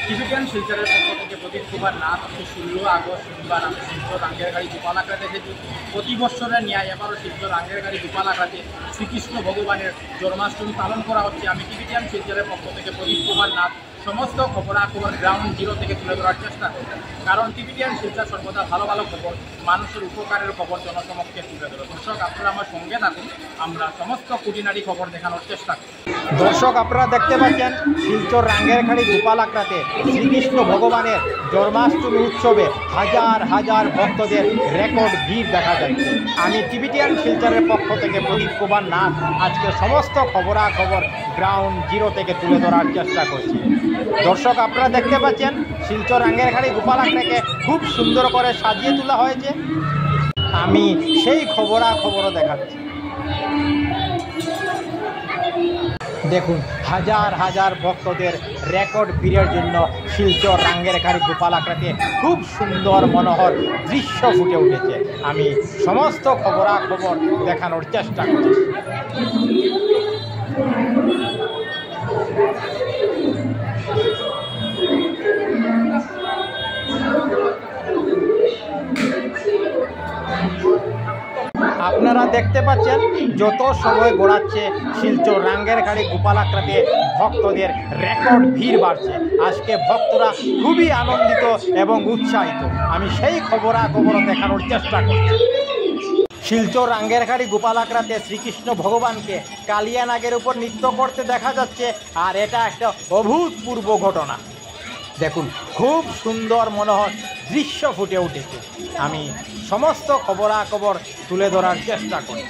Tibetan শিলচরের পক্ষ থেকে প্রদীপ কুমার নাথ 16 আগস্ট শনিবার আমি শিলচর রাঙ্গের গাড়ি গোপাল আখড়াতে এসেছি। প্রতি বছরের ন্যায় এবারও শিলচর রাঙ্গের গাড়ি গোপাল আখড়াতে শ্রীকৃষ্ণ ভগবানের জন্মাষ্টমী পালন করা হচ্ছে। আমি টিবিটিয়ান শিলচরের পক্ষ থেকে প্রদীপ কুমার নাথ সমস্ত খবরাখবর গ্রাউন্ড জিরো থেকে তুলে ধরার চেষ্টা করি, কারণ টিবিটিয়ান শিলচর সর্বদা ভালো ভালো খবর, মানুষের উপকারের খবর জনসমক্ষে তুলে ধরে। দর্শক, আপনারা আমার সঙ্গে থাকুন, আমরা সমস্ত খুঁটিনাটি খবর দেখানোর চেষ্টা করি। দর্শক, আপনারা দেখতে পাচ্ছেন শিলচর রাঙ্গের খাড়ি গোপাল আখড়াতে শ্রীকৃষ্ণ ভগবানের জন্মাষ্টমী উৎসবে হাজার হাজার ভক্তদের রেকর্ড ভিড় দেখা যাচ্ছে। আমি টিবিটিয়ান শিলচরের পক্ষ থেকে প্রদীপ কুমার নাথ আজকে সমস্ত খবরাখবর গ্রাউন্ড জিরো থেকে তুলে ধরার চেষ্টা করছি। দর্শক, আপনারা দেখতে পাচ্ছেন শিলচর রাঙ্গের খাড়ি গোপাল আখড়াকে খুব সুন্দর করে সাজিয়ে তোলা হয়েছে। আমি সেই খবরাখবরও দেখাচ্ছি। দেখুন, হাজার হাজার ভক্তদের রেকর্ড ভিড়ের জন্য শিলচর রাঙ্গের খাড়ি গোপাল আখড়াতে খুব সুন্দর মনোহর দৃশ্য ফুটে উঠেছে। আমি সমস্ত খবরাখবর দেখানোর চেষ্টা করছি। আপনারা দেখতে পাচ্ছেন যত সময় গড়াচ্ছে শিলচর রাঙ্গের খাড়ি গোপাল আখড়াতে ভক্তদের রেকর্ড ভিড় বাড়ছে। আজকে ভক্তরা খুবই আনন্দিত এবং উৎসাহিত। আমি সেই খবরাখবর দেখানোর চেষ্টা করছি। শিলচর রাঙ্গের খাড়ি গোপাল আখড়াতে শ্রীকৃষ্ণ ভগবানকে কালিয়া নাগের উপর নৃত্য করতে দেখা যাচ্ছে, আর এটা একটা অভূতপূর্ব ঘটনা। দেখুন, খুব সুন্দর মনোহর দৃশ্য ফুটে উঠেছে। আমি সমস্ত খবরাখবর তুলে ধরার চেষ্টা করি।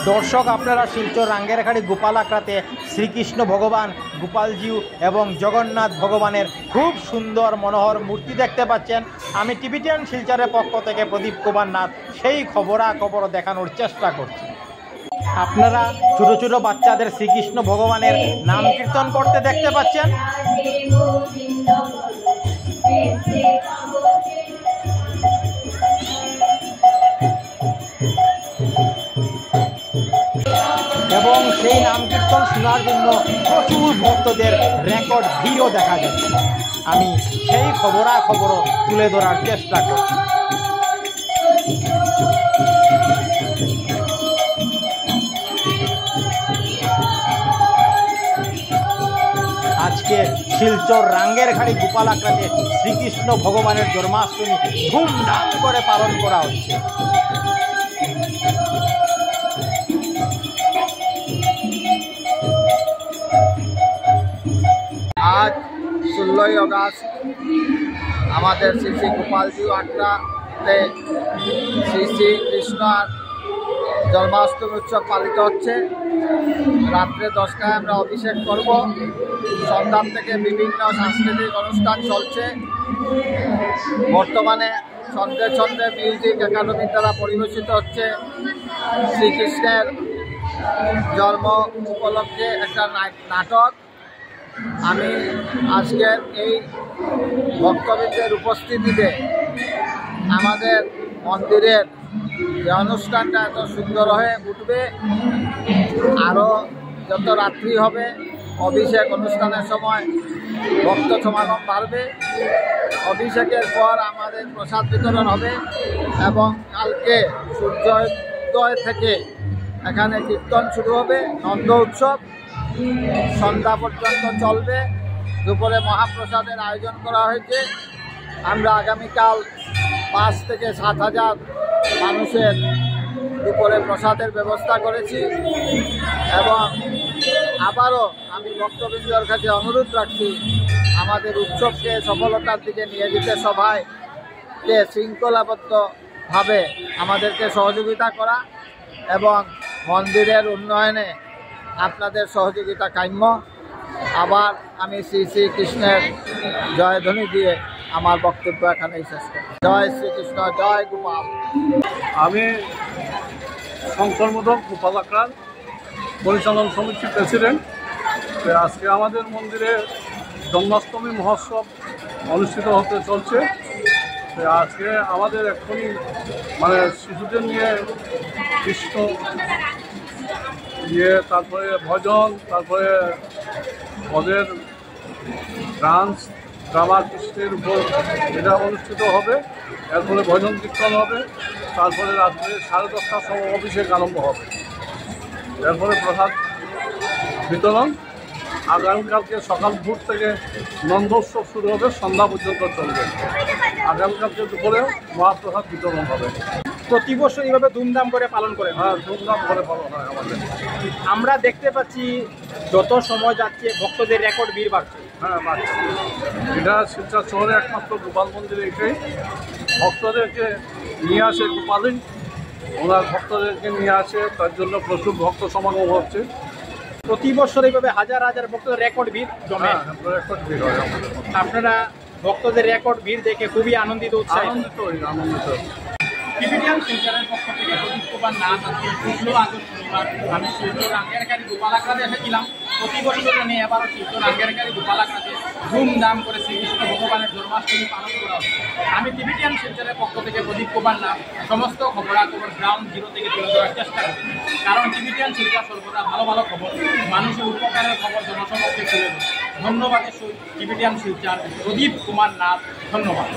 দর্শক, আপনারা শিলচর রাঙ্গের খাড়ি গোপাল আখড়াতে শ্রীকৃষ্ণ ভগবান, গোপালজিউ এবং জগন্নাথ ভগবানের খুব সুন্দর মনোহর মূর্তি দেখতে পাচ্ছেন। আমি টিবিটিয়ান শিলচরের পক্ষ থেকে প্রদীপ কুমার নাথ সেই খবরাখবর দেখানোর চেষ্টা করছি। আপনারা ছোট ছোট বাচ্চাদের শ্রীকৃষ্ণ ভগবানের নাম কীর্তন করতে দেখতে পাচ্ছেন। এবং সেই নাম কীর্তন শোনার জন্য প্রচুর ভক্তদের রেকর্ড ভিড়ও দেখা যাচ্ছে। আমি সেই খবরাখবরও তুলে ধরার চেষ্টা করছি। আজকে শিলচর রাঙ্গের খাড়ি গোপাল আখড়াতে শ্রীকৃষ্ণ ভগবানের জন্মাষ্টমী ধুমধাম করে পালন করা হচ্ছে। আজ 16 আগস্ট আমাদের শ্রী শ্রী গোপালজি আখড়াতে শ্রী শ্রী কৃষ্ণর জন্মাষ্টমী উৎসব পালিত হচ্ছে। রাত্রে 10টায় আমরা অভিষেক করব। সন্ধ্যা থেকে বিভিন্ন সাংস্কৃতিক অনুষ্ঠান চলছে। বর্তমানে ছন্দে ছন্দে মিউজিক একাডেমি দ্বারা পরিবেশিত হচ্ছে শ্রীকৃষ্ণের জন্ম উপলক্ষে একটা নাটক। আমি আজকের এই ভক্তবৃন্দের উপস্থিতিতে আমাদের মন্দিরের যে অনুষ্ঠানটা এত সুন্দর হয়ে উঠবে, আরও যত রাত্রি হবে অভিষেক অনুষ্ঠানের সময় ভক্ত সমাগম বাড়বে। অভিষেকের পর আমাদের প্রসাদ বিতরণ হবে এবং কালকে সূর্যোদয় থেকে এখানে কীর্তন শুরু হবে। নন্দ উৎসব সন্ধ্যা পর্যন্ত চলবে। দুপুরে মহাপ্রসাদের আয়োজন করা হয়েছে। আমরা আগামীকাল 5 থেকে 7 হাজার মানুষের দুপুরে প্রসাদের ব্যবস্থা করেছি এবং আবারও আমি ভক্তবৃন্দর কাছে অনুরোধ রাখছি আমাদের উৎসবকে সফলতার দিকে নিয়ে যেতে সবাইকে শৃঙ্খলাবদ্ধভাবে আমাদেরকে সহযোগিতা করা এবং মন্দিরের উন্নয়নে আপনাদের সহযোগিতা কাম্য। আবার আমি শ্রী শ্রী কৃষ্ণের জয়ধ্বনি দিয়ে আমার বক্তব্য এখানেই শেষ করি। জয় শ্রীকৃষ্ণ, জয় গোপাল। আমি শঙ্কর মোদক গোপাল আখড়ার পরিচালন সমিতির প্রেসিডেন্ট। আজকে আমাদের মন্দিরে জন্মাষ্টমী মহোৎসব অনুষ্ঠিত হতে চলছে। আজকে আমাদের এক্ষুনি শিশুদের নিয়ে কৃষ্ণ তারপরে ভজন, তারপরে ওদের ডান্স ড্রামা কৃষ্ণের উপর এটা অনুষ্ঠিত হবে। এরপরে ভজন কীর্তন হবে, তারপরে রাত্রে 10:30টার সময় অভিষেক আরম্ভ হবে। এরপরে প্রসাদ বিতরণ। আগামীকালকে সকাল ভোর থেকে নন্দোৎসব শুরু হবে, সন্ধ্যা পর্যন্ত চলবে। আগামীকালকে দুপুরে মহাপ্রসাদ বিতরণ হবে। প্রতি বছর এইভাবে ধুমধাম করে পালন করে। হ্যাঁ, ধুমধাম করে পালন হয় আমাদের। আমরা দেখতে পাচ্ছি যত সময় যাচ্ছে ভক্তদের রেকর্ড ভিড় বাড়ছে। হ্যাঁ, বাচ্চা এটা শিলচর শহরে একমাত্র গোপাল মন্দিরে এটাই ভক্তদেরকে নিয়ে আসে। গোপালই ওনার ভক্তদেরকে নিয়ে আসে, তার জন্য প্রচুর ভক্ত সমাগম হচ্ছে। প্রতি বছর এইভাবে হাজার হাজার ভক্তদের রেকর্ড ভিড় জমে। হ্যাঁ, রেকর্ড ভিড় হয় আমাদের। আপনারা ভক্তদের রেকর্ড ভিড় দেখে খুবই আনন্দিত, উৎসাহিত। আনন্দিত। টিভিটিয়ান শিলচরের পক্ষ থেকে প্রদীপ কুমার নাথ আজকে 16 আগস্ট শনিবার আমি শিলচর রাঙ্গেরকারি গোপালাক্রাতে এসেছিলাম। প্রতি বছর নিয়ে এবারও শিলচর রাঙ্গেরকারি গোপালাক্রাতে ধুমধাম করে শ্রীকৃষ্ণ ভগবানের জন্মাষ্টমী পালন করা হচ্ছে। আমি টিভিটিয়ান শিলচরের পক্ষ থেকে প্রদীপ কুমার নাথ সমস্ত খবরাখবর গ্রাউন্ড জিরো থেকে তুলে ধরার চেষ্টা করি, কারণ টিভিটিয়ান শিলচর সর্বদা ভালো ভালো খবর, মানুষের উপকারের খবর জনসমক্ষে তুলে ধরে। ধন্যবাদের সহিত টিভিটিয়ান শিলচর প্রদীপ কুমার নাথ, ধন্যবাদ।